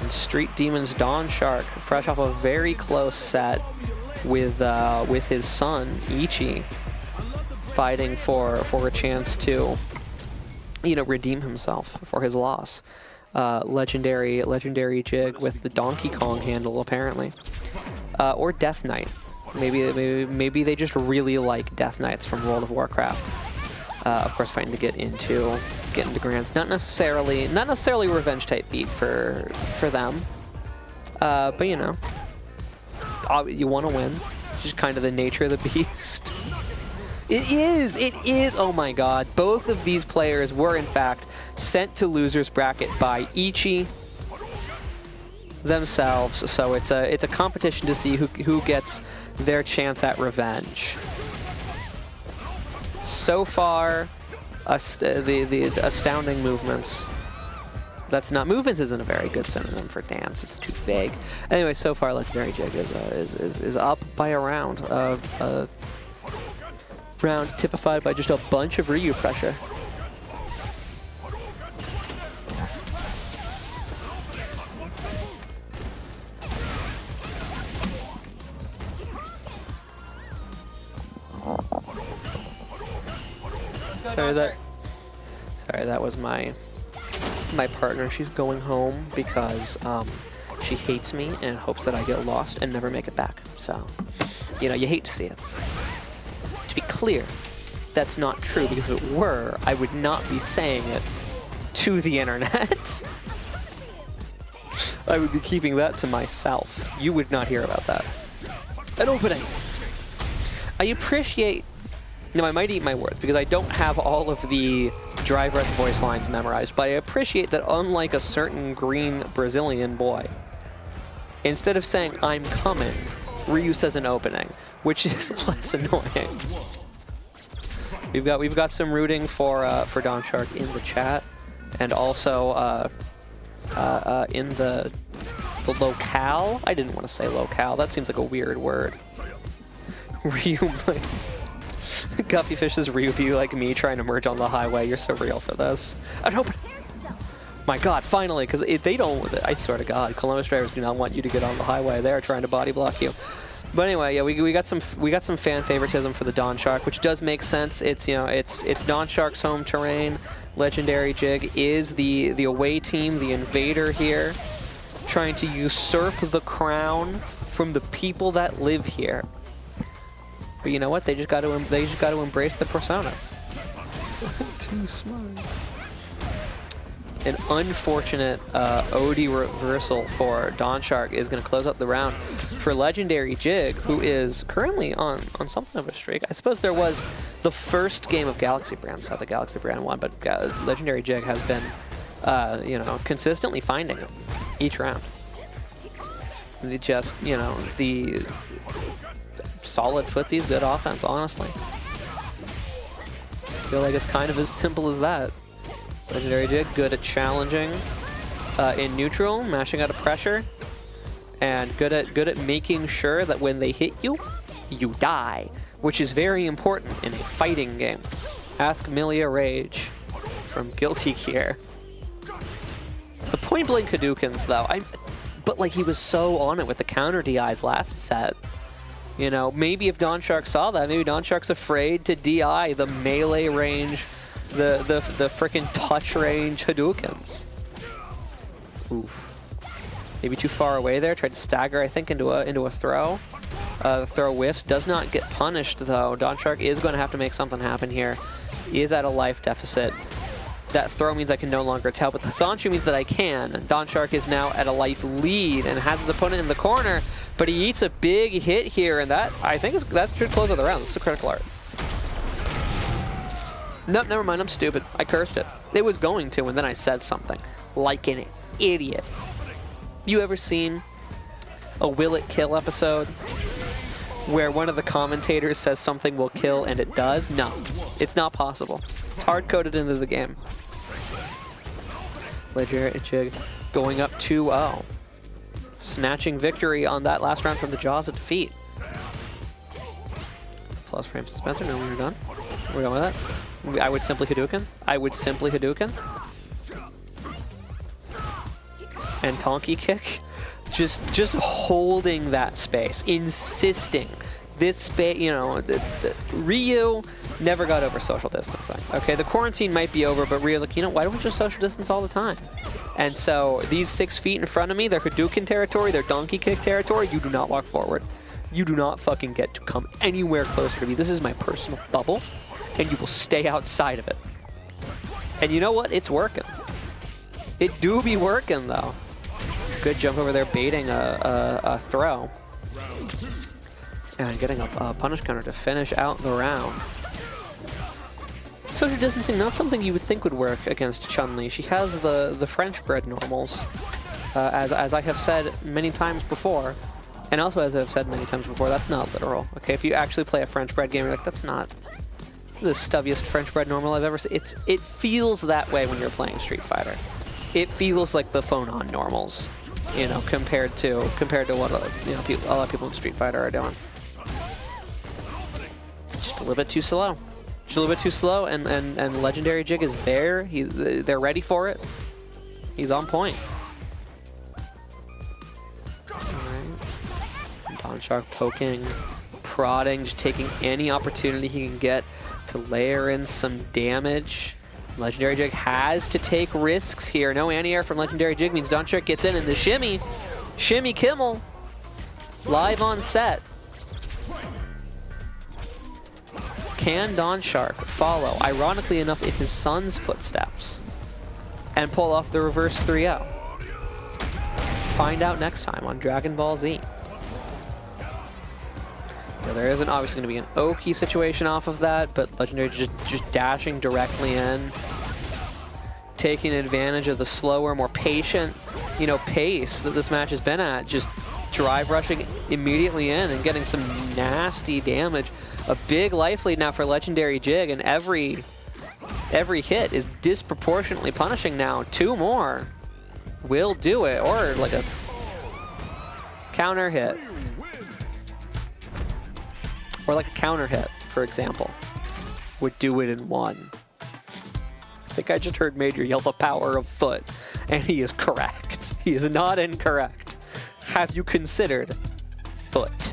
And Street Demon's DonShark, fresh off a very close set with his son Ichi, fighting for a chance to, you know, redeem himself for his loss. Legendary Jig with the Donkey Kong handle apparently, or Death Knight. Maybe they just really like Death Knights from World of Warcraft. Of course, fighting to get into Grants. Not necessarily revenge type beat for them. But you know, you want to win. It's just kind of the nature of the beast. It is! Oh my god. Both of these players were, in fact, sent to loser's bracket by Ichi themselves. So it's a competition to see who gets their chance at revenge. So far, the astounding movements. Movements isn't a very good synonym for dance. It's too vague. Anyway, so far, Legendary Jig is up by a round of round typified by just a bunch of Ryu pressure. Sorry, that was my partner. She's going home because she hates me and hopes that I get lost and never make it back. So, you know, you hate to see it. To be clear, that's not true, because if it were, I would not be saying it to the internet. I would be keeping that to myself. You would not hear about that. An opening. I appreciate... Now, I might eat my words, because I don't have all of the Drive Red voice lines memorized, but I appreciate that unlike a certain green Brazilian boy, instead of saying, "I'm coming," Ryu says an opening, which is less annoying. We've got some rooting for DonShark in the chat, and also in the locale. I didn't want to say locale. That seems like a weird word. Ryu, Guppy Fish is Ryu, like me trying to merge on the highway. You're so real for this. An opening. My God, finally, because they don't. I swear to God, Columbus drivers do not want you to get on the highway. They're trying to body block you. But anyway, yeah, we got some fan favoritism for the DonShark, which does make sense. It's, you know, it's DonShark's home terrain. Legendary Jig is the away team, the invader here, trying to usurp the crown from the people that live here. But you know what? They just got to embrace the persona. Too smart. An unfortunate OD reversal for DonShark is going to close out the round for Legendary Jig, who is currently on something of a streak. I suppose there was the first game of Galaxy Brand, so the Galaxy Brand won, but Legendary Jig has been, you know, consistently finding him each round. The solid footsies, good offense, honestly. I feel like it's kind of as simple as that. Legendary Jig, good at challenging in neutral, mashing out of pressure, and good at making sure that when they hit you, you die, which is very important in a fighting game. Ask Milia Rage from Guilty Gear. The point blank Hadoukens, though, but like he was so on it with the counter DIs last set. You know, maybe if DonShark saw that, maybe DonShark's afraid to DI the melee range, the frickin' touch range Hadoukens. Oof. Maybe too far away there. Tried to stagger, I think, into a throw. The throw whiffs. Does not get punished, though. DonShark is going to have to make something happen here. He is at a life deficit. That throw means I can no longer tell, but the Sanchu means that I can. DonShark is now at a life lead and has his opponent in the corner, but he eats a big hit here, and that, I think, that should close out the round. This is a critical art. Nope, never mind, I'm stupid. I cursed it. It was going to, and then I said something. Like an idiot. You ever seen a Will It Kill episode where one of the commentators says something will kill and it does? No, it's not possible. It's hard-coded into the game. Legendary Jig going up 2-0. Snatching victory on that last round from the jaws of defeat. Plus frames to Spencer. No, we're done. We're done with that. I would simply Hadouken. I would simply Hadouken. and Tonki kick. Just holding that space, insisting. This space, you know, Ryu never got over social distancing. Okay, the quarantine might be over, but Ryu's like, you know, why don't we just social distance all the time? And so these 6 feet in front of me, they're Hadouken territory, they're donkey kick territory. You do not walk forward. You do not fucking get to come anywhere closer to me. This is my personal bubble, and you will stay outside of it. And you know what? It's working. It do be working, though. Good jump over there, baiting a throw. And getting a punish counter to finish out the round. Social distancing, not something you would think would work against Chun-Li. She has the French bread normals, as I have said many times before. And also, as I've said many times before, that's not literal. Okay, if you actually play a French bread game, you're like, that's not the stubbiest French bread normal I've ever seen. It feels that way when you're playing Street Fighter. It feels like the phone-on normals, you know, compared to what you know, a lot of people in Street Fighter are doing. Just a little bit too slow. Just a little bit too slow, and Legendary Jig is there. They're ready for it. He's on point. Alright. DonShark poking, prodding, just taking any opportunity he can get to layer in some damage. Legendary Jig has to take risks here. No anti-air from Legendary Jig means DonShark gets in, and the shimmy Kimmel, live on set. Can DonShark follow, ironically enough, in his son's footsteps and pull off the reverse 3-0? Find out next time on Dragon Ball Z. Now, there isn't obviously going to be an Oki situation off of that, but Legendary just dashing directly in, taking advantage of the slower, more patient, you know, pace that this match has been at. Just drive rushing immediately in and getting some nasty damage. A big life lead now for Legendary Jig, and every hit is disproportionately punishing now. 2 more will do it, or like a counter hit. Or like a counter hit, for example, would do it in 1. I think I just heard Major yell the power of foot, and he is correct. He is not incorrect. Have you considered foot?